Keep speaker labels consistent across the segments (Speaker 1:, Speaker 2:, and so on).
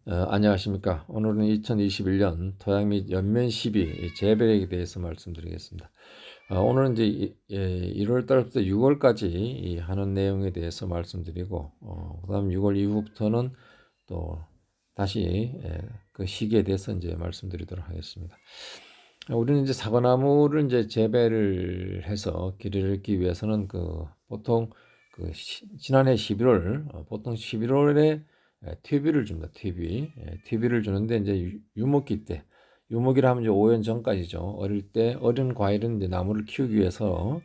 Speaker 1: 안녕하십니까. 오늘은 2021년 토양 및 연면 시비 재배에 대해서 말씀드리겠습니다. 오늘은 이제 1월 달부터 6월까지 하는 내용에 대해서 말씀드리고, 그다음 6월 이후부터는 또 다시 그 시기에 대해서 이제 말씀드리도록 하겠습니다. 우리는 이제 사과나무를 이제 재배를 해서 길이를 잇기 위해서는 보통 지난해 11월, 보통 11월에 TV를 줍니다. TV. TV를 주는데 이제 유목기 때, 유목이라 하면 이제 5년 전까지죠. 어릴 때 어린 과일은 이제 나무를 키우기 위해서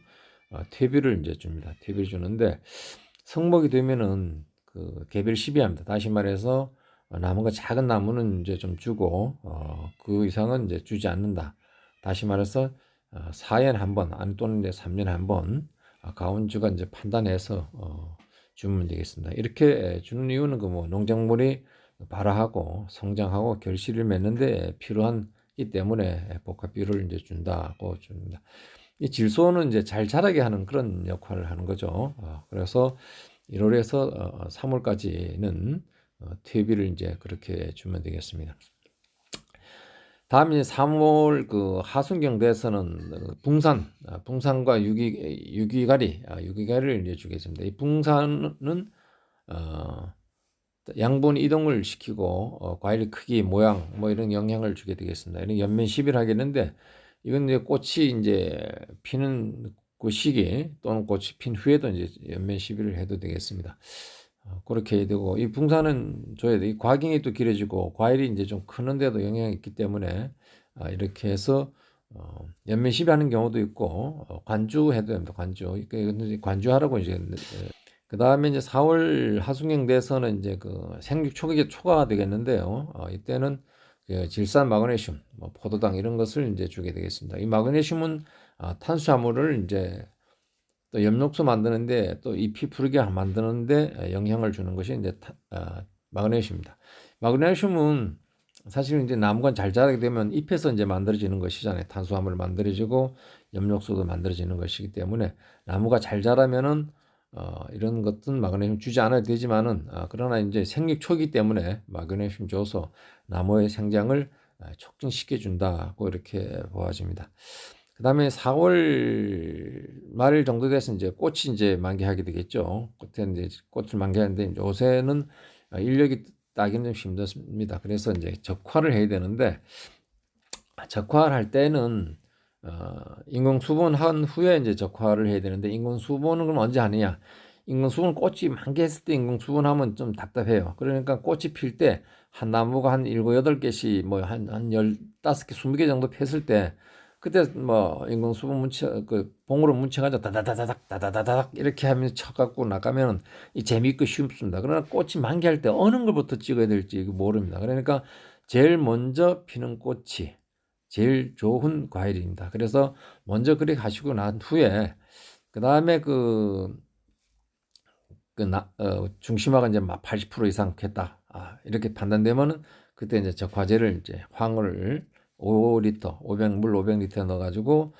Speaker 1: TV를 이제 줍니다. TV를 주는데 성목이 되면은 개별 시비합니다. 다시 말해서 나무가 작은 나무는 이제 좀 주고 그 이상은 이제 주지 않는다. 다시 말해서 4년에 한 번, 아니 또는 이제 3년에 한 번 가온주가 이제 판단해서 주면 되겠습니다. 이렇게 주는 이유는 뭐 농작물이 발화하고 성장하고 결실을 맺는데 필요한이 때문에 복합비료를 이제 준다고 줍니다. 이 질소는 이제 잘 자라게 하는 그런 역할을 하는 거죠. 그래서 1월에서 3월까지는 퇴비를 이제 그렇게 주면 되겠습니다. 다음 이제 3월 하순경 돼서는 붕산과 유기가리를 이제 주겠습니다. 이 붕산은 양분 이동을 시키고 과일 크기, 모양 뭐 이런 영향을 주게 되겠습니다. 이런 연면 시비를 하겠는데 이건 이제 꽃이 이제 피는 그 시기 또는 꽃이 핀 후에도 이제 연면 시비를 해도 되겠습니다. 그렇게 해야 되고 이 붕산은 줘야 돼. 이 과경이 또 길어지고 과일이 이제 좀 크는데도 영향이 있기 때문에 이렇게 해서 연면 시비하는 경우도 있고 관주해도 됩니다. 관주하라고 이제 그 다음에 이제 4월 하순경 돼서는 이제 생육 초과가 되겠는데요. 이때는 질산 마그네슘, 뭐 포도당 이런 것을 이제 주게 되겠습니다. 이 마그네슘은 탄수화물을 이제 또 엽록소 만드는데 또 잎이 푸르게 만드는데 영향을 주는 것이 이제 마그네슘입니다. 마그네슘은 사실 이제 나무가 잘 자라게 되면 잎에서 이제 만들어지는 것이잖아요. 탄수화물 만들어지고 엽록소도 만들어지는 것이기 때문에 나무가 잘 자라면은 이런 것은 마그네슘 주지 않아도 되지만은 그러나 이제 생육 초기 때문에 마그네슘 줘서 나무의 생장을 촉진시켜 준다고 이렇게 보아집니다. 그 다음에 4월 말 정도 돼서 이제 꽃이 이제 만개하게 되겠죠. 그때 이제 꽃을 만개하는데 요새는 인력이 따기는 좀 힘들습니다. 그래서 이제 적화를 해야 되는데 적화를 할 때는 인공 수분한 후에 이제 적화를 해야 되는데 인공 수분은 그럼 언제 하느냐? 인공 수분 꽃이 만개했을 때 인공 수분하면 좀 답답해요. 그러니까 꽃이 필 때 한 나무가 한 7, 8개씩 뭐 한 15개, 20개 정도 폈을 때 그때 뭐 인공 수분 봉으로 뭉쳐가지고 다다다닥 이렇게 하면서 쳐갖고 나가면 이 재미있고 쉽습니다. 그러나 꽃이 만개할 때 어느 걸부터 찍어야 될지 모릅니다. 그러니까 제일 먼저 피는 꽃이 제일 좋은 과일입니다. 그래서 먼저 그렇게 하시고 난 후에 그 다음에 중심화가 이제 막 80% 이상 됐다. 이렇게 판단되면은 그때 이제 적화제를 이제 황을 5리터, 500물 500리터 넣어가지고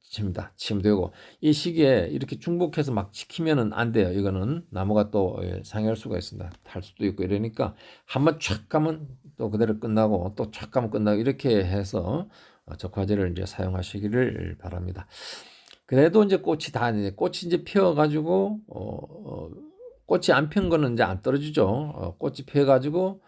Speaker 1: 칩니다. 치면 되고 이 시기에 이렇게 중복해서 막 치키면은 안 돼요. 이거는 나무가 또 상할 수가 있습니다. 탈 수도 있고 이러니까 한번 촥 가면 또 그대로 끝나고 또 촥 가면 끝나고 이렇게 해서 적화제를 이제 사용하시기를 바랍니다. 그래도 이제 꽃이 이제 피어가지고 꽃이 안 핀 거는 이제 안 떨어지죠. 꽃이 피어가지고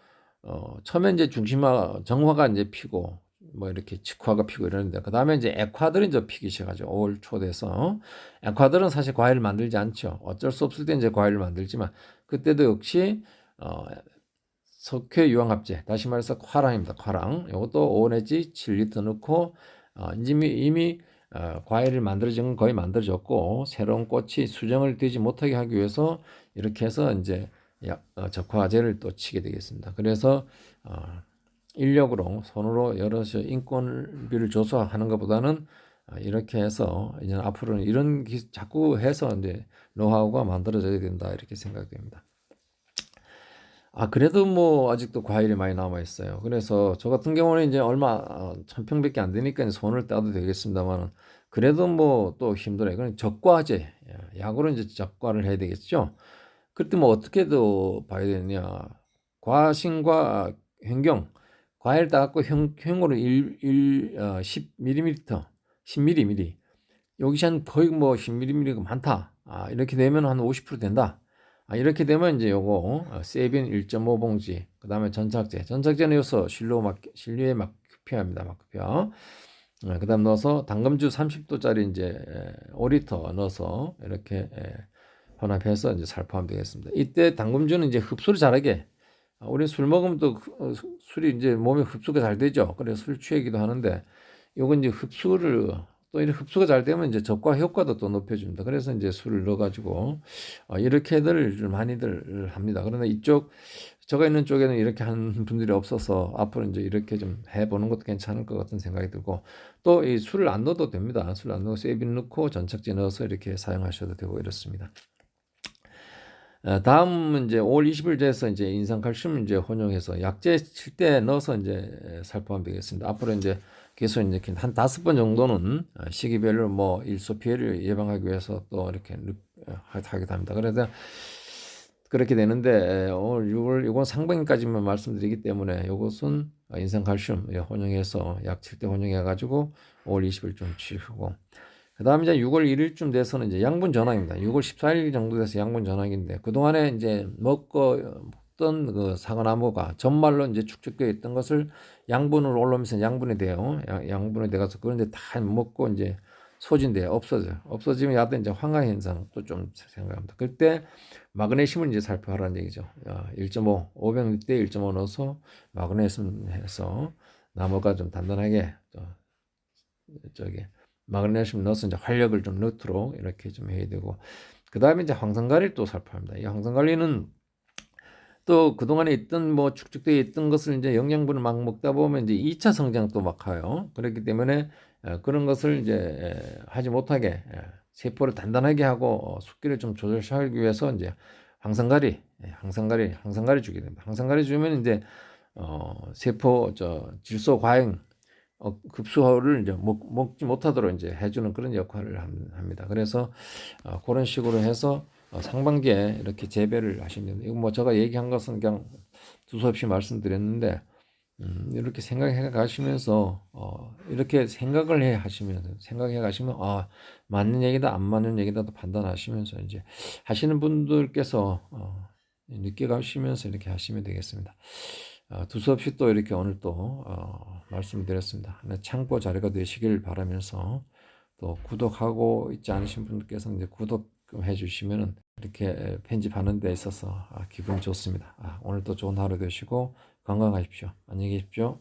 Speaker 1: 처음에 이제 정화가 이제 피고 뭐 이렇게 직화가 피고 이러는데 그 다음에 이제 액화들이 이제 피기 시작하죠. 5월 초 돼서 액화들은 사실 과일을 만들지 않죠. 어쩔 수 없을 때 이제 과일을 만들지만 그때도 역시 석회 유황합제 다시 말해서 화랑입니다. 화랑 이것도 5 내지 7리터 넣고 이미 과일을 만들어진 건 거의 만들어졌고 새로운 꽃이 수정을 되지 못하게 하기 위해서 이렇게 해서 이제 적화제를 또 치게 되겠습니다. 그래서 인력으로 손으로 여럿이 인건비를 줘서 하는 것보다는 이렇게 해서 이제 앞으로는 이런 자꾸 해서 이제 노하우가 만들어져야 된다 이렇게 생각됩니다. 그래도 뭐 아직도 과일이 많이 남아 있어요. 그래서 저 같은 경우는 이제 얼마 1,000평밖에 안 되니까 손을 떼도 되겠습니다만 그래도 뭐 또 힘들어요. 그럼 적과제 약으로 이제 적과를 해야 되겠죠. 그때 뭐 어떻게도 봐야 되느냐. 과신과 현경, 과일 따갖고 형으로 10mm, 10mm. 여기서 한 거의 뭐 10mm가 많다. 이렇게 되면 한 50% 된다. 이렇게 되면 이제 요거 세빈 1.5봉지, 그 다음에 전착제는 여기서 신류에 막급표합니다. 막급표. 그 다음 넣어서 당금주 30도짜리 이제 5리터 넣어서 이렇게 혼합해서 이제 살포하면 되겠습니다. 이때 당금주는 이제 흡수를 잘하게, 우리 술 먹으면 또 술이 이제 몸에 흡수가 잘 되죠. 그래서 술 취하기도 하는데, 요건 이제 또 이렇게 흡수가 잘 되면 이제 적과 효과도 또 높여줍니다. 그래서 이제 술을 넣어가지고 이렇게들 많이들 합니다. 그러나 제가 있는 쪽에는 이렇게 하는 분들이 없어서 앞으로 이제 이렇게 좀 해보는 것도 괜찮을 것 같은 생각이 들고, 또 이 술을 안 넣어도 됩니다. 술 안 넣고 세빈 넣고 전착제 넣어서 이렇게 사용하셔도 되고 이렇습니다. 다음은 이제 5월 20일 돼서 이제 인산칼슘 이제 혼용해서 약재 칠 때 넣어서 이제 살포하면 되겠습니다. 앞으로 이제 계속 이제 한 5번 정도는 시기별로 뭐 일소 피해를 예방하기 위해서 또 이렇게 하기도 합니다. 그래서 그렇게 되는데 오늘 6월 이건 상반기까지만 말씀드리기 때문에 이것은 인산칼슘 혼용해서 약 칠 때 혼용해 가지고 5월 20일 좀 치우고, 그 다음에 이제 6월 1일쯤 돼서는 이제 양분 전환입니다. 6월 14일 정도 돼서 양분 전환인데, 그동안에 이제 먹던 그 사과나무가 전말로 이제 축적되어 있던 것을 양분으로 올라오면서 양분이 돼요. 양분이 돼가서 그걸 이제 다 먹고 이제 소진돼요. 없어져요. 없어지면 야도 이제 황화 현상도 좀 생각합니다. 그때 마그네슘을 이제 살포하라는 얘기죠. 1.5, 500ml 1.5 넣어서 마그네슘 해서 나무가 좀 단단하게 마그네슘 넣어서 이제 활력을 좀 넣도록 이렇게 좀 해야 되고, 그 다음에 이제 황산가리를 또 살포합니다. 이 황산가리는 또 그동안에 있던 뭐 축적되어 있던 것을 이제 영양분을 막 먹다 보면 이제 2차 성장도 막 해요. 그렇기 때문에 그런 것을 이제 하지 못하게 세포를 단단하게 하고 숫기를 좀 조절하기 위해서 이제 항산가리 주게 됩니다. 항산가리 주면 이제 세포 질소 과잉 급수를 이제 먹지 못하도록 이제 해주는 그런 역할을 합니다. 그래서 그런 식으로 해서 상반기에 이렇게 재배를 하시면 됩니다. 이거 뭐 제가 얘기한 것은 그냥 두서없이 말씀드렸는데, 이렇게 생각해 가시면서 이렇게 생각해 가시면 맞는 얘기다 안 맞는 얘기다도 판단하시면서 이제 하시는 분들께서 느껴가시면서 이렇게 하시면 되겠습니다. 두서없이 또 이렇게 오늘 또 말씀드렸습니다. 참고 자료가 되시길 바라면서, 또 구독하고 있지 않으신 분들께서는 이제 구독 좀 해주시면은 이렇게 편집하는 데 있어서 기분이 좋습니다. 오늘도 좋은 하루 되시고 건강하십시오. 안녕히 계십시오.